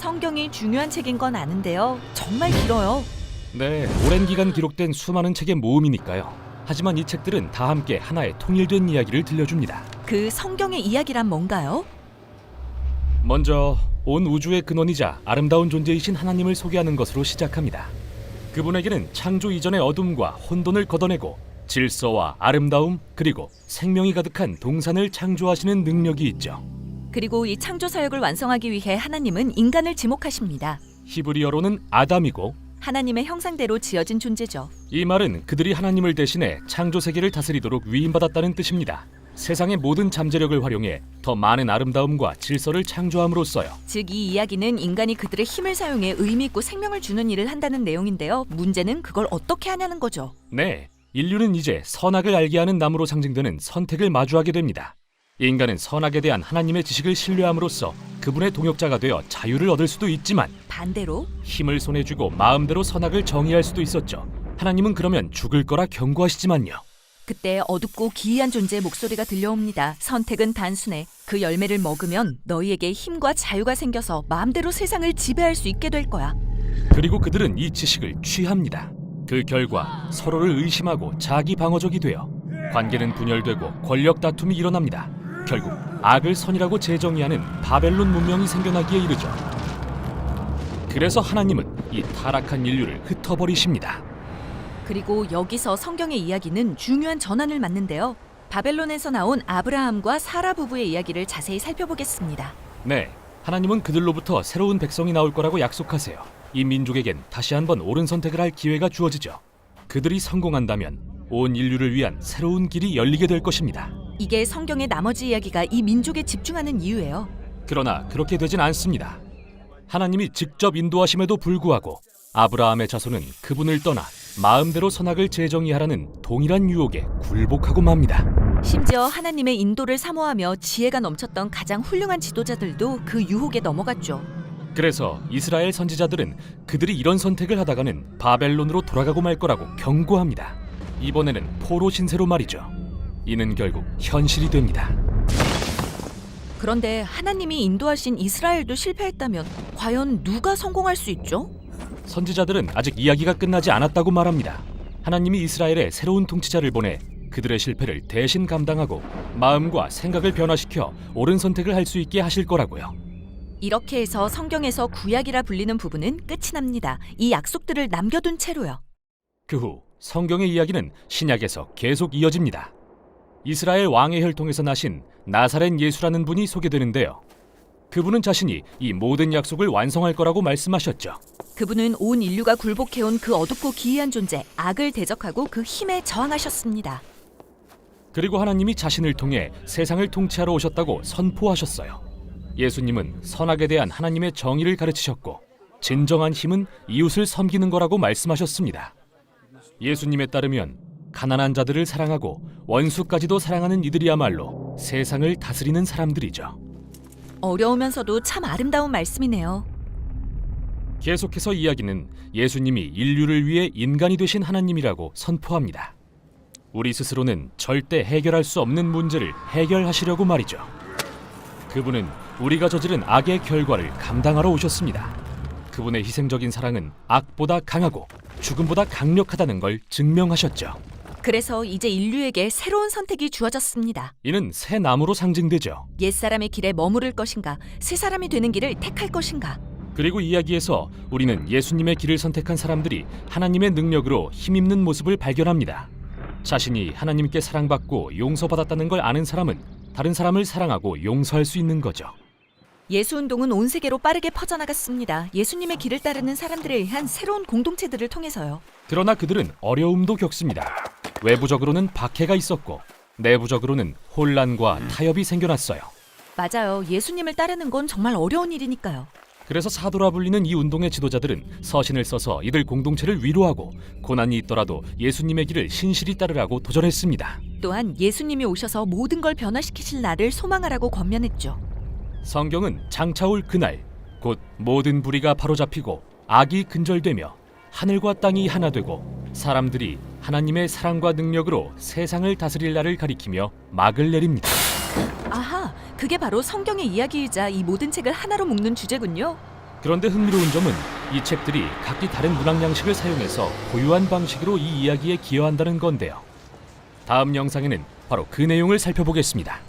성경이 중요한 책인 건 아는데요. 정말 길어요. 네, 오랜 기간 기록된 수많은 책의 모음이니까요. 하지만 이 책들은 다 함께 하나의 통일된 이야기를 들려줍니다. 그 성경의 이야기란 뭔가요? 먼저 온 우주의 근원이자 아름다운 존재이신 하나님을 소개하는 것으로 시작합니다. 그분에게는 창조 이전의 어둠과 혼돈을 걷어내고 질서와 아름다움 그리고 생명이 가득한 동산을 창조하시는 능력이 있죠. 그리고 이 창조 사역을 완성하기 위해 하나님은 인간을 지목하십니다. 히브리어로는 아담이고 하나님의 형상대로 지어진 존재죠. 이 말은 그들이 하나님을 대신해 창조 세계를 다스리도록 위임받았다는 뜻입니다. 세상의 모든 잠재력을 활용해 더 많은 아름다움과 질서를 창조함으로써요. 즉 이 이야기는 인간이 그들의 힘을 사용해 의미 있고 생명을 주는 일을 한다는 내용인데요. 문제는 그걸 어떻게 하냐는 거죠. 네, 인류는 이제 선악을 알게 하는 나무로 상징되는 선택을 마주하게 됩니다. 인간은 선악에 대한 하나님의 지식을 신뢰함으로써 그분의 동역자가 되어 자유를 얻을 수도 있지만 반대로 힘을 손에 쥐고 마음대로 선악을 정의할 수도 있었죠. 하나님은 그러면 죽을 거라 경고하시지만요. 그때 어둡고 기이한 존재의 목소리가 들려옵니다. 선택은 단순해. 그 열매를 먹으면 너희에게 힘과 자유가 생겨서 마음대로 세상을 지배할 수 있게 될 거야. 그리고 그들은 이 지식을 취합니다. 그 결과 서로를 의심하고 자기 방어적이 되어 관계는 분열되고 권력 다툼이 일어납니다. 결국 악을 선이라고 재정의하는 바벨론 문명이 생겨나기에 이르죠. 그래서 하나님은 이 타락한 인류를 흩어버리십니다. 그리고 여기서 성경의 이야기는 중요한 전환을 맞는데요. 바벨론에서 나온 아브라함과 사라 부부의 이야기를 자세히 살펴보겠습니다. 네, 하나님은 그들로부터 새로운 백성이 나올 거라고 약속하세요. 이 민족에겐 다시 한번 옳은 선택을 할 기회가 주어지죠. 그들이 성공한다면 온 인류를 위한 새로운 길이 열리게 될 것입니다. 이게 성경의 나머지 이야기가 이 민족에 집중하는 이유예요. 그러나 그렇게 되진 않습니다. 하나님이 직접 인도하심에도 불구하고 아브라함의 자손은 그분을 떠나 마음대로 선악을 재정의하라는 동일한 유혹에 굴복하고 맙니다. 심지어 하나님의 인도를 사모하며 지혜가 넘쳤던 가장 훌륭한 지도자들도 그 유혹에 넘어갔죠. 그래서 이스라엘 선지자들은 그들이 이런 선택을 하다가는 바벨론으로 돌아가고 말 거라고 경고합니다. 이번에는 포로 신세로 말이죠. 이는 결국 현실이 됩니다. 그런데 하나님이 인도하신 이스라엘도 실패했다면 과연 누가 성공할 수 있죠? 선지자들은 아직 이야기가 끝나지 않았다고 말합니다. 하나님이 이스라엘에 새로운 통치자를 보내 그들의 실패를 대신 감당하고 마음과 생각을 변화시켜 옳은 선택을 할 수 있게 하실 거라고요. 이렇게 해서 성경에서 구약이라 불리는 부분은 끝이 납니다. 이 약속들을 남겨둔 채로요. 그 후 성경의 이야기는 신약에서 계속 이어집니다. 이스라엘 왕의 혈통에서 나신 나사렛 예수라는 분이 소개되는데요. 그분은 자신이 이 모든 약속을 완성할 거라고 말씀하셨죠. 그분은 온 인류가 굴복해온 그 어둡고 기이한 존재, 악을 대적하고 그 힘에 저항하셨습니다. 그리고 하나님이 자신을 통해 세상을 통치하러 오셨다고 선포하셨어요. 예수님은 선악에 대한 하나님의 정의를 가르치셨고 진정한 힘은 이웃을 섬기는 거라고 말씀하셨습니다. 예수님에 따르면 가난한 자들을 사랑하고 원수까지도 사랑하는 이들이야말로 세상을 다스리는 사람들이죠. 어려우면서도 참 아름다운 말씀이네요. 계속해서 이야기는 예수님이 인류를 위해 인간이 되신 하나님이라고 선포합니다. 우리 스스로는 절대 해결할 수 없는 문제를 해결하시려고 말이죠. 그분은 우리가 저지른 악의 결과를 감당하러 오셨습니다. 그분의 희생적인 사랑은 악보다 강하고 죽음보다 강력하다는 걸 증명하셨죠. 그래서 이제 인류에게 새로운 선택이 주어졌습니다. 이는 새 나무로 상징되죠. 옛사람의 길에 머무를 것인가, 새 사람이 되는 길을 택할 것인가. 그리고 이야기에서 우리는 예수님의 길을 선택한 사람들이 하나님의 능력으로 힘입는 모습을 발견합니다. 자신이 하나님께 사랑받고 용서받았다는 걸 아는 사람은 다른 사람을 사랑하고 용서할 수 있는 거죠. 예수운동은 온 세계로 빠르게 퍼져나갔습니다. 예수님의 길을 따르는 사람들에 의한 새로운 공동체들을 통해서요. 그러나 그들은 어려움도 겪습니다. 외부적으로는 박해가 있었고 내부적으로는 혼란과 타협이 생겨났어요. 맞아요. 예수님을 따르는 건 정말 어려운 일이니까요. 그래서 사도라 불리는 이 운동의 지도자들은 서신을 써서 이들 공동체를 위로하고 고난이 있더라도 예수님의 길을 신실히 따르라고 도전했습니다. 또한 예수님이 오셔서 모든 걸 변화시키실 날을 소망하라고 권면했죠. 성경은 장차 올 그날 곧 모든 불의가 바로잡히고 악이 근절되며 하늘과 땅이 하나 되고 사람들이 하나님의 사랑과 능력으로 세상을 다스릴 날을 가리키며 막을 내립니다. 아하, 그게 바로 성경의 이야기이자 이 모든 책을 하나로 묶는 주제군요. 그런데 흥미로운 점은 이 책들이 각기 다른 문학 양식을 사용해서 고유한 방식으로 이 이야기에 기여한다는 건데요. 다음 영상에는 바로 그 내용을 살펴보겠습니다.